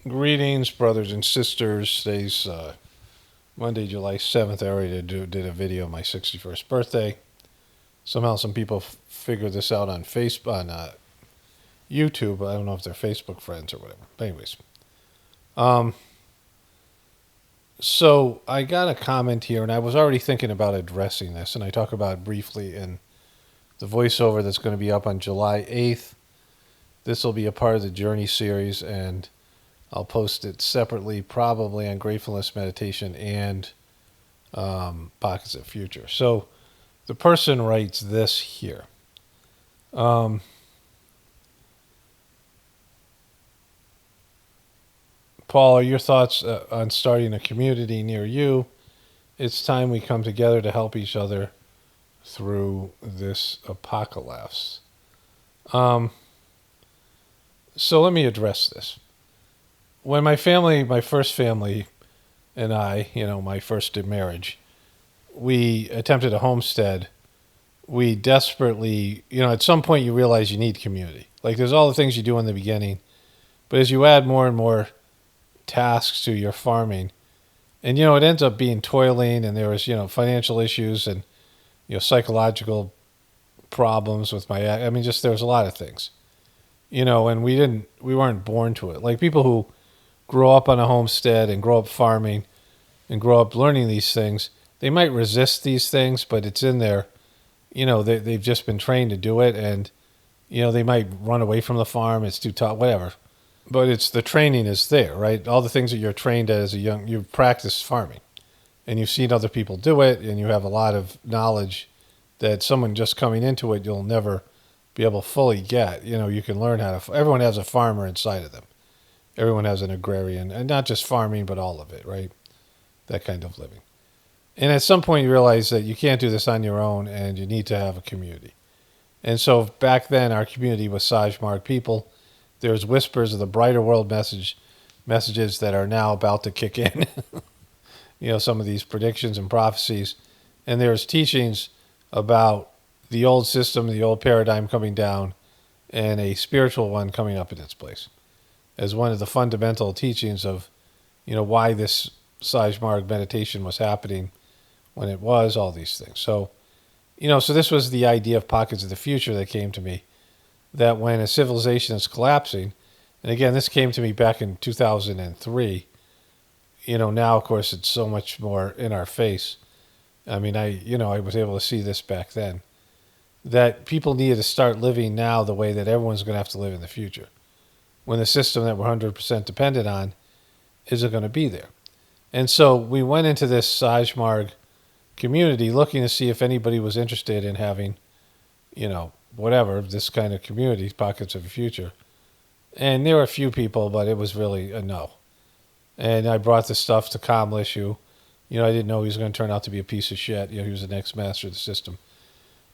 Greetings, brothers and sisters. Today's Monday, July 7th. I already did a video on my 61st birthday. Somehow some people figured this out on Facebook, on YouTube. I don't know if they're Facebook friends or whatever. But anyways, um, so I got a comment here, and I was already thinking about addressing this, and I talk about it briefly in the voiceover that's going to be up on July 8th. This will be a part of the Journey series, and I'll post it separately, probably on Gratefulness Meditation and Pockets of Future. So the person writes this here. Paul, are your thoughts on starting a community near you? It's time we come together to help each other through this apocalypse. So let me address this. When my first family, and I, my first marriage, we attempted a homestead. We desperately, at some point you realize you need community. Like there's all the things you do in the beginning, but as you add more and more tasks to your farming, and it ends up being toiling, and there was financial issues and psychological problems with just there was a lot of things, and we weren't born to it. Like people who grow up on a homestead and grow up farming and grow up learning these things, they might resist these things, but it's in there. They've just been trained to do it, and they might run away from the farm. It's too tough, whatever. But it's the training is there, right? All the things that you're trained as you've practiced farming, and you've seen other people do it, and you have a lot of knowledge that someone just coming into it, you'll never be able to fully get. You can learn how to. Everyone has a farmer inside of them. Everyone has an agrarian, and not just farming, but all of it, right? That kind of living. And at some point, you realize that you can't do this on your own, and you need to have a community. And so back then, our community was Sajmarg people. There's whispers of the brighter world messages that are now about to kick in. Some of these predictions and prophecies. And there's teachings about the old system, the old paradigm coming down, and a spiritual one coming up in its place as one of the fundamental teachings of, why this Sajmarg meditation was happening when it was, all these things. So, so this was the idea of pockets of the future that came to me, that when a civilization is collapsing, and again, this came to me back in 2003, now, of course, it's so much more in our face. I was able to see this back then, that people needed to start living now the way that everyone's going to have to live in the future, when the system that we're 100% dependent on isn't going to be there. And so we went into this Sajmarg community looking to see if anybody was interested in having, whatever, this kind of community, Pockets of the Future. And there were a few people, but it was really a no. And I brought the stuff to Kamlish, who, I didn't know he was going to turn out to be a piece of shit. He was the next master of the system.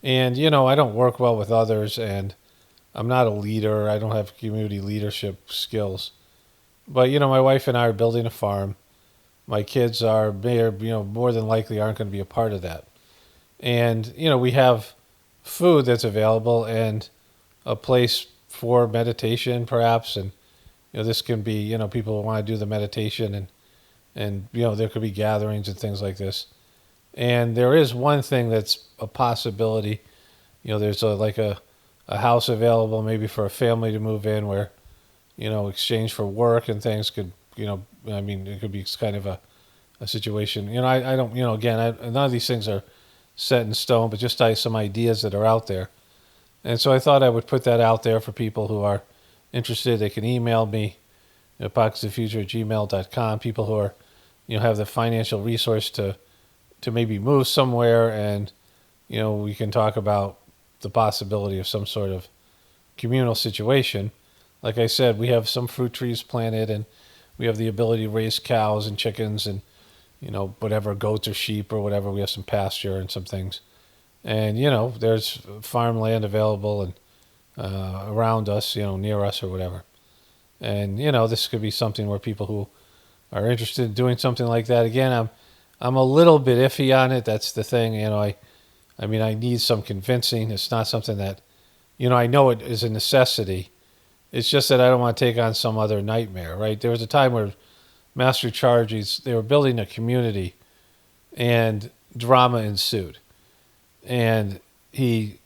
And, I don't work well with others, and I'm not a leader. I don't have community leadership skills. But, my wife and I are building a farm. My kids are, more than likely aren't going to be a part of that. And, we have food that's available and a place for meditation, perhaps. And, this can be, people who want to do the meditation and there could be gatherings and things like this. And there is one thing that's a possibility. There's a house available maybe for a family to move in where, exchange for work and things could, it could be kind of a situation. I don't, again, none of these things are set in stone, but just some ideas that are out there. And so I thought I would put that out there for people who are interested. They can email me at pocketsoffuture@gmail.com. People who are, have the financial resource to maybe move somewhere, and, we can talk about the possibility of some sort of communal situation. Like I said, we have some fruit trees planted, and we have the ability to raise cows and chickens and, whatever, goats or sheep or whatever. We have some pasture and some things. And, there's farmland available and around us, near us or whatever. And, this could be something where people who are interested in doing something like that. Again, I'm a little bit iffy on it. That's the thing. I need some convincing. It's not something that, I know it is a necessity. It's just that I don't want to take on some other nightmare, right? There was a time where Master Charges, they were building a community and drama ensued. And it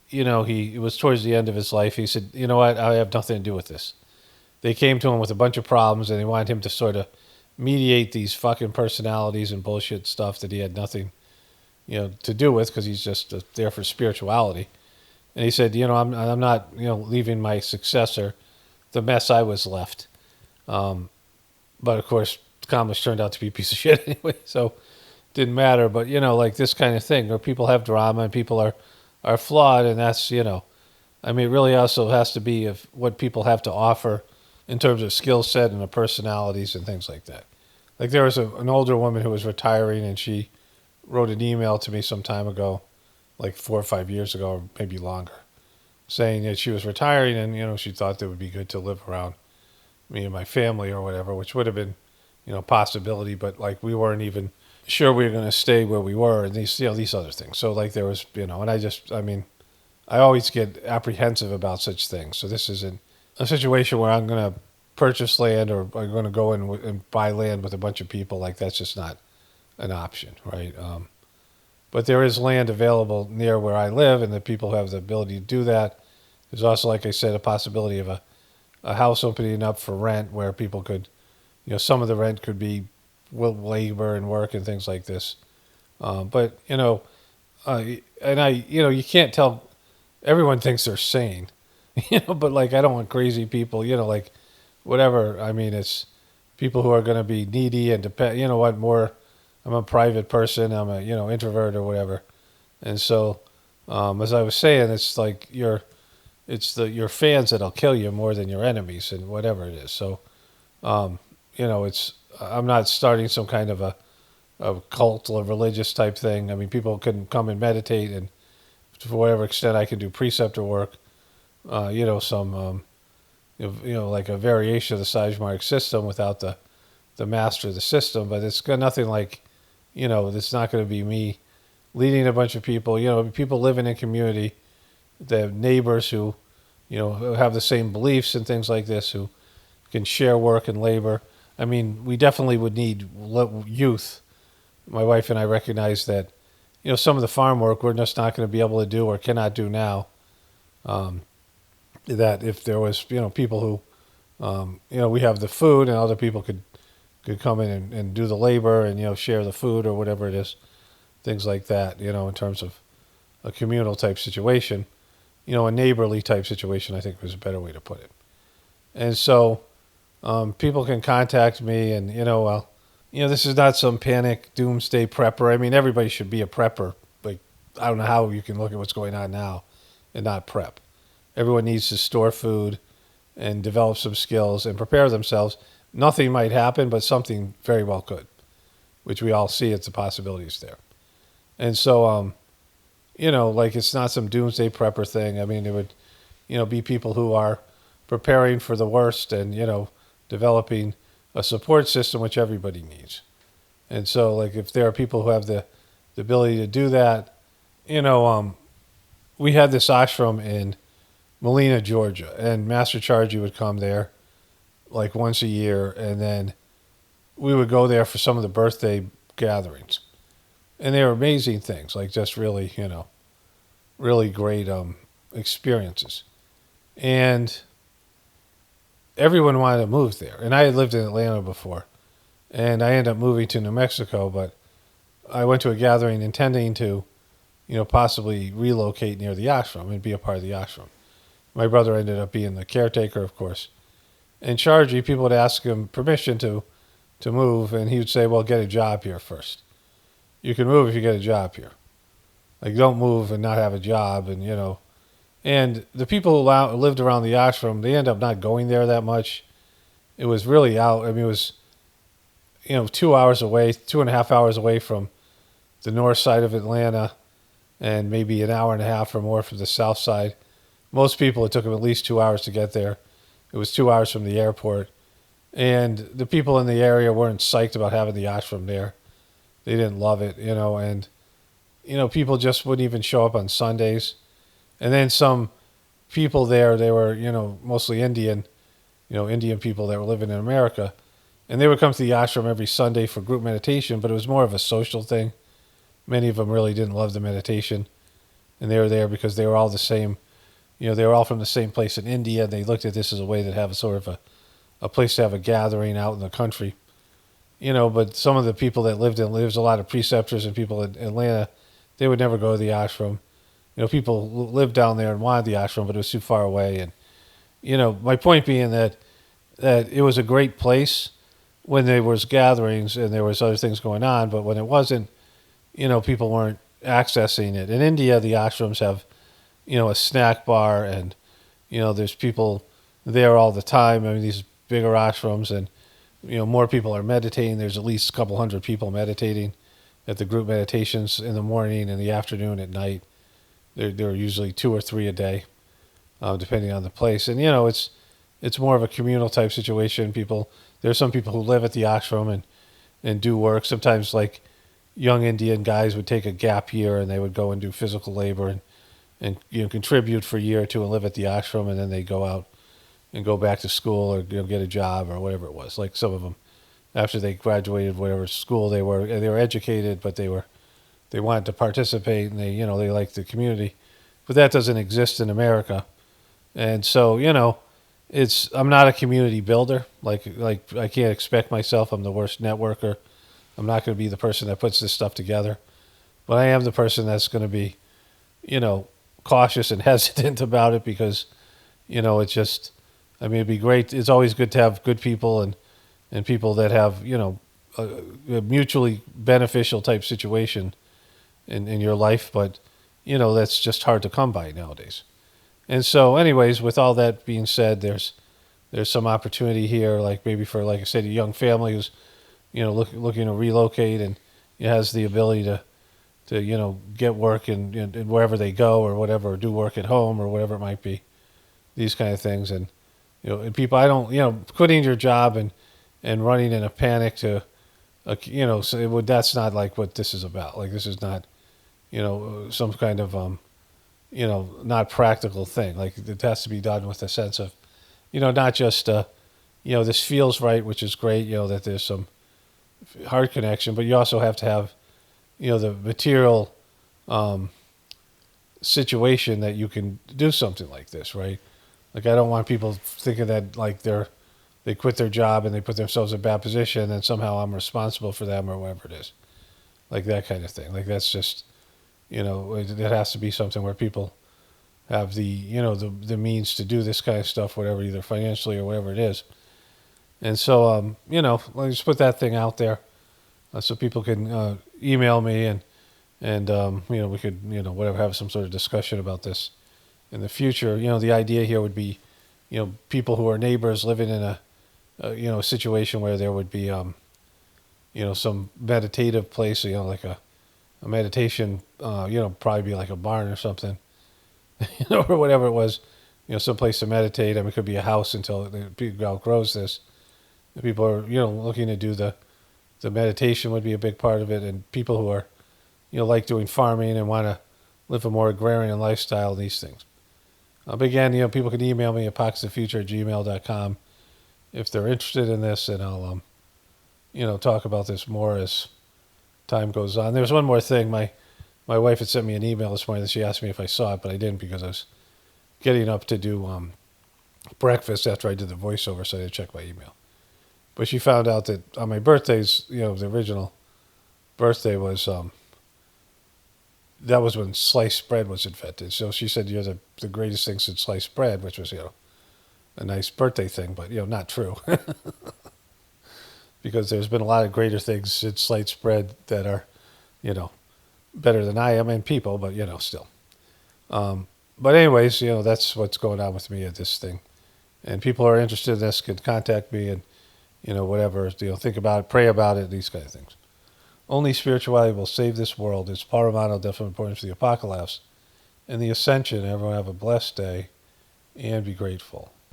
was towards the end of his life. He said, you know what, I have nothing to do with this. They came to him with a bunch of problems and they wanted him to sort of mediate these fucking personalities and bullshit stuff that he had nothing, to do with because he's just there for spirituality. And he said, I'm not, leaving my successor the mess I was left. But of course, Kamlish turned out to be a piece of shit anyway, so didn't matter. But like this kind of thing where people have drama and people are flawed, and that's I mean, it really also has to be of what people have to offer in terms of skill set and the personalities and things like that. Like there was an older woman who was retiring, and she wrote an email to me some time ago, like 4 or 5 years ago, or maybe longer, saying that she was retiring and she thought it would be good to live around me and my family or whatever, which would have been possibility, but like we weren't even sure we were going to stay where we were, and these other things. So like there was and I always get apprehensive about such things. So this isn't a situation where I'm going to purchase land or I'm going to go in and buy land with a bunch of people. Like that's just not an option, right? But there is land available near where I live, and the people have the ability to do that. There's also, like I said, a possibility of a house opening up for rent where people could, some of the rent could be labor and work and things like this. But you can't tell. Everyone thinks they're sane, but like I don't want crazy people, like whatever. I mean, it's people who are going to be needy and depend. What more? I'm a private person. I'm a introvert or whatever, and so as I was saying, it's like your fans that'll kill you more than your enemies and whatever it is. So it's I'm not starting some kind of a cult or religious type thing. I mean, people can come and meditate, and to whatever extent I can do preceptor work, some like a variation of the Sajmark system without the master of the system. But it's got nothing like, it's not going to be me leading a bunch of people. People living in community, they have neighbors who, who have the same beliefs and things like this, who can share work and labor. I mean, we definitely would need youth. My wife and I recognize that, some of the farm work we're just not going to be able to do or cannot do now. That if there was, people who, we have the food and other people could come in and do the labor and, share the food or whatever it is, things like that, in terms of a communal type situation, a neighborly type situation, I think was a better way to put it. And so people can contact me and, this is not some panic doomsday prepper. I mean, everybody should be a prepper. Like, I don't know how you can look at what's going on now and not prep. Everyone needs to store food and develop some skills and prepare themselves. Nothing might happen, but something very well could, which we all see it's the possibilities there. And so, like it's not some doomsday prepper thing. I mean, it would, be people who are preparing for the worst and, developing a support system which everybody needs. And so, like, if there are people who have the ability to do that, we had this ashram in Molina, Georgia, and Master Charji would come there like once a year, and then we would go there for some of the birthday gatherings. And they were amazing things, like just really, really great experiences. And everyone wanted to move there. And I had lived in Atlanta before, and I ended up moving to New Mexico, but I went to a gathering intending to, possibly relocate near the ashram and be a part of the ashram. My brother ended up being the caretaker, of course. And Charji, people would ask him permission to move, and he would say, well, get a job here first. You can move if you get a job here. Like, don't move and not have a job, and, And the people who lived around the ashram, they end up not going there that much. It was really out. I mean, it was, 2 hours away, 2.5 hours away from the north side of Atlanta, and maybe an hour and a half or more from the south side. Most people, it took them at least 2 hours to get there. It was 2 hours from the airport. And the people in the area weren't psyched about having the ashram there. They didn't love it, and, people just wouldn't even show up on Sundays. And then some people there, they were, mostly Indian, Indian people that were living in America, and they would come to the ashram every Sunday for group meditation, but it was more of a social thing. Many of them really didn't love the meditation, and they were there because they were all the same. They were all from the same place in India. And they looked at this as a way to have a sort of a place to have a gathering out in the country. But some of the people that lived in, there's a lot of preceptors and people in Atlanta, they would never go to the ashram. People lived down there and wanted the ashram, but it was too far away. And, my point being that it was a great place when there was gatherings and there was other things going on, but when it wasn't, people weren't accessing it. In India, the ashrams have, a snack bar, and, there's people there all the time. I mean, these bigger ashrams, and, more people are meditating. There's at least a couple hundred people meditating at the group meditations in the morning, in the afternoon, at night. There are usually 2 or 3 a day, depending on the place. And, it's more of a communal type situation. There are some people who live at the ashram and do work. Sometimes, like, young Indian guys would take a gap year and they would go and do physical labor and contribute for a year or two and live at the ashram, and then they go out and go back to school or get a job or whatever it was. Like some of them, after they graduated, whatever school they were educated, but they wanted to participate, and they liked the community. But that doesn't exist in America, and so I'm not a community builder. Like I can't expect myself. I'm the worst networker. I'm not going to be the person that puts this stuff together, but I am the person that's going to be, cautious and hesitant about it because, it's just, it'd be great. It's always good to have good people and people that have, a mutually beneficial type situation in your life, but, that's just hard to come by nowadays. And so anyways, with all that being said, there's some opportunity here, like maybe for, like I said, a young family who's, looking to relocate and has the ability to get work and wherever they go or whatever, or do work at home or whatever it might be, these kind of things. And, and people, I don't, quitting your job and running in a panic to, so that's not like what this is about. Like, this is not, some kind of, not practical thing. Like, it has to be done with a sense of, not just, this feels right, which is great, that there's some heart connection, but you also have to have, the material situation that you can do something like this, right? Like, I don't want people thinking that, like, they quit their job and they put themselves in a bad position and somehow I'm responsible for them or whatever it is. Like, that kind of thing. Like, that's just, it has to be something where people have the, the means to do this kind of stuff, whatever, either financially or whatever it is. And so, let's just put that thing out there so people can email me and we could, whatever, have some sort of discussion about this in the future. The idea here would be, people who are neighbors living in a situation where there would be, some meditative place, like a meditation, probably be like a barn or something, or whatever it was, some place to meditate. I mean, it could be a house until it outgrows this. The people are, looking to do the meditation would be a big part of it, and people who are, like doing farming and want to live a more agrarian lifestyle, these things. But again, people can email me at pocketsoffuture@gmail.com if they're interested in this, and I'll, talk about this more as time goes on. There's one more thing. My wife had sent me an email this morning that she asked me if I saw it, but I didn't because I was getting up to do breakfast after I did the voiceover, so I didn't check my email. But she found out that on my birthdays, the original birthday was, that was when sliced bread was invented. So she said, you're the greatest thing since sliced bread, which was, a nice birthday thing, but, not true. Because there's been a lot of greater things since sliced bread that are, better than I am in people, but, still. But anyways, that's what's going on with me at this thing. And people who are interested in this can contact me and, whatever, think about it, pray about it, these kind of things. Only spirituality will save this world. It's paramount of definite importance for the apocalypse and the ascension. Everyone have a blessed day and be grateful.